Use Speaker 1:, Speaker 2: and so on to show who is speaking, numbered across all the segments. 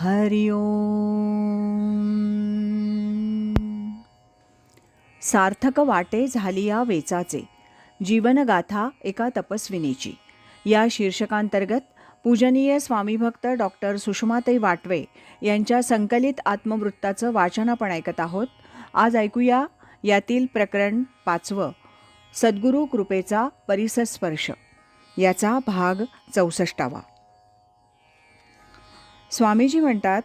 Speaker 1: हरि ओम. सार्थक वाटे झाली या वेचाचे, जीवनगाथा एका तपस्विनीची या शीर्षकांतर्गत पूजनीय स्वामीभक्त डॉक्टर सुषमाताई वाटवे यांच्या संकलित आत्मवृत्ताचं वाचन आपण ऐकत आहोत. आज ऐकूया यातील प्रकरण 5, सद्गुरू कृपेचा परिसस्पर्श, याचा भाग 64. स्वामीजी म्हणतात,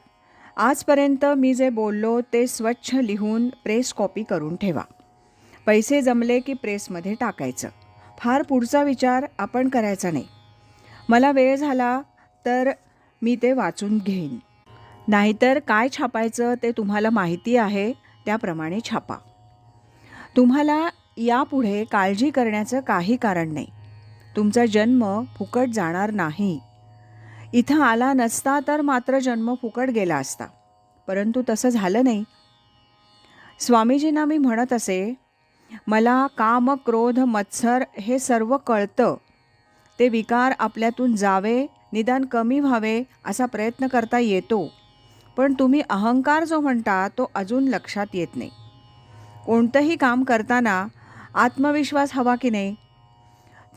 Speaker 1: आजपर्यंत मी जे बोललो ते स्वच्छ लिहून प्रेस कॉपी करून ठेवा. पैसे जमले की प्रेसमध्ये टाकायचं. फार पुढचा विचार आपण करायचा नाही. मला वेळ झाला तर मी ते वाचून घेईन. नाहीतर काय छापायचं ते तुम्हाला माहिती आहे, त्याप्रमाणे छापा. तुम्हाला यापुढे काळजी करण्याचं काही कारण नाही. तुमचा जन्म फुकट जाणार नाही. इथं आला नसता तर मात्र जन्म फुकट गेला असता, परंतु तसं झालं नाही. स्वामीजींना मी म्हणत असे, मला काम, क्रोध, मत्सर हे सर्व कळतं. ते विकार आपल्यातून जावे, निदान कमी व्हावे असा प्रयत्न करता येतो. पण तुम्ही अहंकार जो म्हणता तो अजून लक्षात येत नाही. कोणतंही काम करताना आत्मविश्वास हवा की नाही?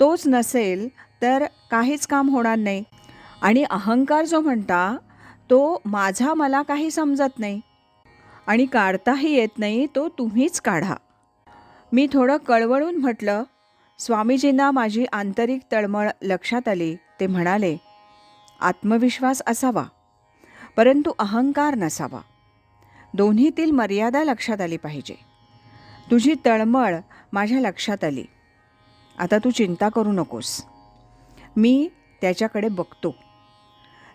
Speaker 1: तोच नसेल तर काहीच काम होणार नाही. आणि अहंकार जो म्हणता तो माझा मला काही समजत नाही आणि काढताही येत नाही, तो तुम्हीच काढा. मी थोडं कळवळून म्हटलं. स्वामीजींना माझी आंतरिक तळमळ लक्षात आली. ते म्हणाले, आत्मविश्वास असावा परंतु अहंकार नसावा. दोन्हीतील मर्यादा लक्षात आली पाहिजे. तुझी तळमळ माझ्या लक्षात आली. आता तू चिंता करू नकोस. मी त्याच्याकडे बघतो.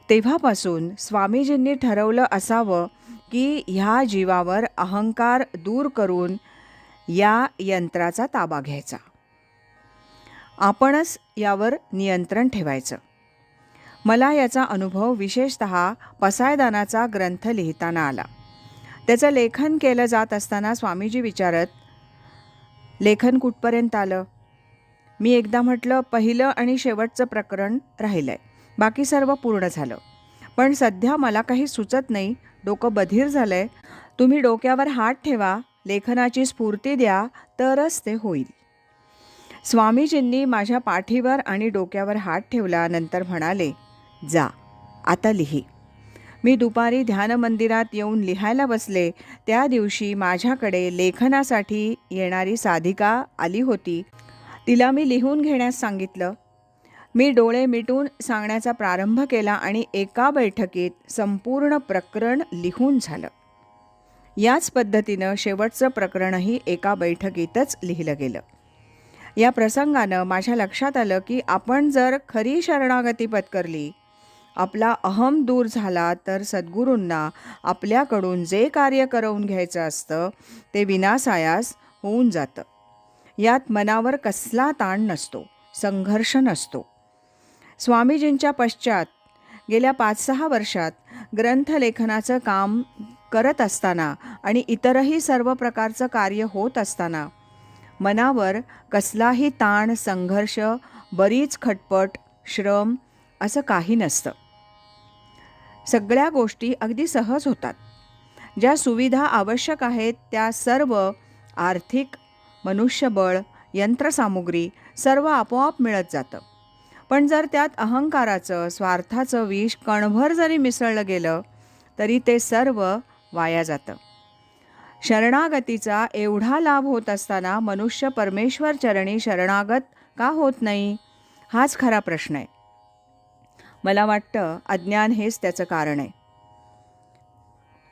Speaker 1: तेव्हापासून स्वामीजींनी ठरवलं असावं की ह्या जीवावर अहंकार दूर करून या यंत्राचा ताबा घ्यायचा. आपणच यावर नियंत्रण ठेवायचं. मला याचा अनुभव विशेषतः पसायदानाचा ग्रंथ लिहिताना आला. त्याचं लेखन केलं जात असताना स्वामीजी विचारत, लेखन कुठपर्यंत आलं? मी एकदा म्हटलं, पहिलं आणि शेवटचं प्रकरण राहिलंय, बाकी सर्व पूर्ण झालं. पण सध्या मला काही सुचत नाही, डोकं बधीर झालंय. तुम्ही डोक्यावर हात ठेवा, लेखनाची स्फूर्ती द्या, तरच ते होईल. स्वामीजींनी माझ्या पाठीवर आणि डोक्यावर हात ठेवला. नंतर म्हणाले, जा आता लिही. मी दुपारी ध्यान मंदिरात येऊन लिहायला बसले. त्या दिवशी माझ्याकडे लेखनासाठी येणारी साधिका आली होती. तिला मी लिहून घेण्यास सांगितलं. मी डोळे मिटून सांगण्याचा प्रारंभ केला आणि एका बैठकीत संपूर्ण प्रकरण लिहून झालं. याच पद्धतीनं शेवटचं प्रकरणही एका बैठकीतच लिहिलं गेलं. या प्रसंगानं माझ्या लक्षात आलं की आपण जर खरी शरणागती पत्करली, आपला अहम दूर झाला, तर सद्गुरूंना आपल्याकडून जे कार्य करवून घ्यायचं असतं ते विनासायास होऊन जातं. यात मनावर कसला ताण नसतो, संघर्ष नसतो. स्वामीजींच्या पश्चात गेल्या 5-6 वर्षात ग्रंथलेखनाचं काम करत असताना आणि इतरही सर्व प्रकारचं कार्य होत असताना मनावर कसलाही ताण, संघर्ष, बरीच खटपट, श्रम असं काही नसतं. सगळ्या गोष्टी अगदी सहज होतात. ज्या सुविधा आवश्यक आहेत त्या सर्व, आर्थिक, मनुष्यबळ, यंत्रसामुग्री सर्व आपोआप मिळत जातं. पण जर त्यात अहंकाराचं, स्वार्थाचं विष कणभर जरी मिसळलं गेलं तरी ते सर्व वाया जातं. शरणागतीचा एवढा लाभ होत असताना मनुष्य परमेश्वर चरणी शरणागत का होत नाही, हाच खरा प्रश्न आहे. मला वाटतं अज्ञान हेच त्याचं कारण आहे.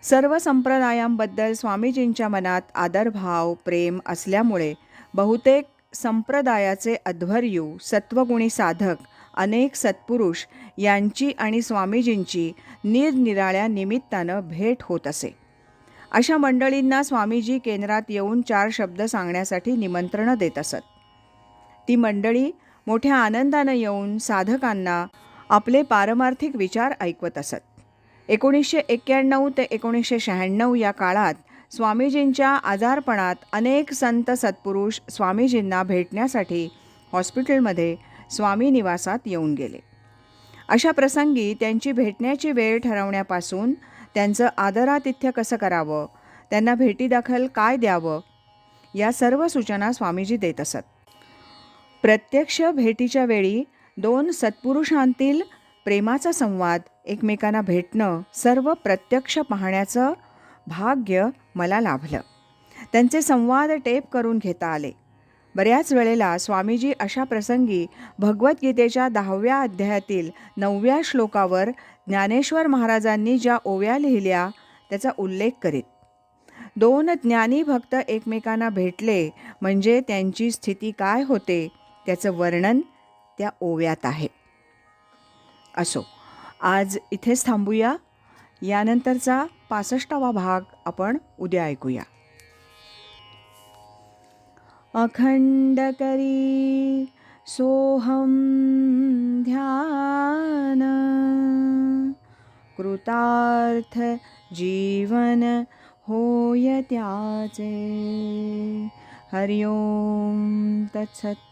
Speaker 1: सर्व संप्रदायांबद्दल स्वामीजींच्या मनात आदरभाव, प्रेम असल्यामुळे बहुतेक संप्रदायाचे अध्वर्यू, सत्वगुणी साधक, अनेक सत्पुरुष यांची आणि स्वामीजींची निरनिराळ्या निमित्तानं भेट होत असे. अशा मंडळींना स्वामीजी केंद्रात येऊन 4 शब्द सांगण्यासाठी निमंत्रणं देत असत. ती मंडळी मोठ्या आनंदानं येऊन साधकांना आपले पारमार्थिक विचार ऐकवत असत. 1991 ते 1996 या काळात स्वामीजींच्या आजारपणात अनेक संत सत्पुरुष स्वामीजींना भेटण्यासाठी हॉस्पिटलमध्ये स्वामी निवासात येऊन गेले. अशा प्रसंगी त्यांची भेटण्याची वेळ ठरवण्यापासून त्यांचं आदरातिथ्य कसं करावं, त्यांना भेटीदाखल काय द्यावं, या सर्व सूचना स्वामीजी देत असत. प्रत्यक्ष भेटीच्या वेळी दोन सत्पुरुषांतील प्रेमाचा संवाद, एकमेकांना भेटणं, सर्व प्रत्यक्ष पाहण्याचं भाग्य मला लाभलं. त्यांचे संवाद टेप करून घेता आले. बऱ्याच वेळेला स्वामीजी अशा प्रसंगी भगवद्गीतेच्या 10व्या अध्यायातील 9व्या श्लोकावर ज्ञानेश्वर महाराजांनी ज्या ओव्या लिहिल्या त्याचा उल्लेख करीत. दोन ज्ञानी भक्त एकमेकांना भेटले म्हणजे त्यांची स्थिती काय होते त्याचं वर्णन त्या ओव्यात आहे. असो, आज इथेच थांबूया. यानंतरचा 65वा भाग आपण उद्या ऐकूया. अखंड करी सोहम ध्यान, कृतार्थ जीवन होय त्याचे. हरि ओम तत्सत.